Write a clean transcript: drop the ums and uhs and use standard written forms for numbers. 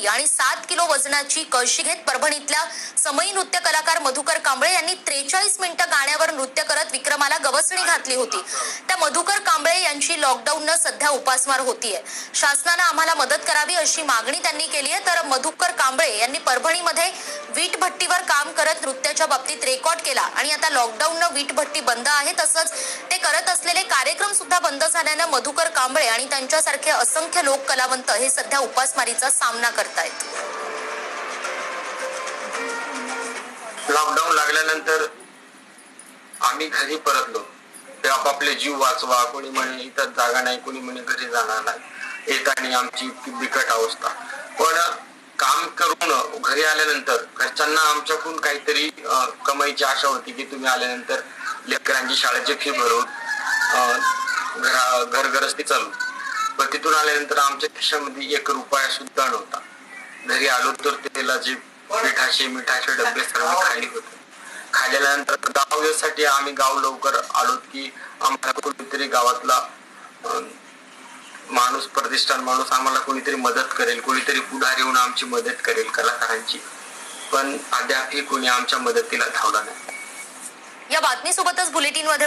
पोळी आणि 7 किलो वजनाची कळशी घेत परभणीतल्या समई नृत्य कलाकार मधुकर कांबळे यांनी 43 मिनिटं गाण्यावर नृत्य करत विक्रमाला गवसणी घातली होती। त्या मधुकर कांबळे यांची लॉकडाऊननं सध्या उपासमार होतीये। शासनानं आम्हाला मदत करावी अशी मागणी त्यांनी केली आहे। तर मधुकर कांबळे यांनी परभणीमध्ये वीट भट्टीवर काम करत नृत्याच्या बाबतीत रेकॉर्ड केला आणि आता लॉकडाऊननं वीट भट्टी बंद आहे, तसंच ते करत असलेले कार्यक्रम सुद्धा बंद झाल्यानं मधुकर कांबळे आणि त्यांच्यासारखे असंख्य लोक कलावंत हे सध्या उपासमारीचा सामना करतायत। लॉकडाऊन लागल्यानंतर आम्ही घरी परतलो। ते आपापले जीव वाचवा, कोणी म्हणे इथं जागा नाही, कोणी म्हणे घरी जाणार नाही, येताना आमची बिकट अवस्था। पण काम करून घरी आल्यानंतर घरच्यांना आमच्याकडून काहीतरी कमाईची आशा होती की तुम्ही आल्यानंतर लेकरांची शाळेची फी भरून घरगरस्ती चालू। पण तिथून आल्यानंतर आमच्या खिशामध्ये 1 रुपया सुद्धा नव्हता। घरी आलो तर तेलाचे मिठाचे डबे सर्व खाली होते। खाल्ल्यानंतर गावासाठी आम्ही गाव लवकर आलो की आम्हाला कोणीतरी गावातला माणूस, प्रतिष्ठान माणूस आम्हाला कोणीतरी मदत करेल, कोणीतरी पुढारी येऊन आमची मदत करेल कलाकारांची। पण अद्यापही कोणी आमच्या मदतीला धावला नाही। या बातमीसोबतच बुलेटिनमध्ये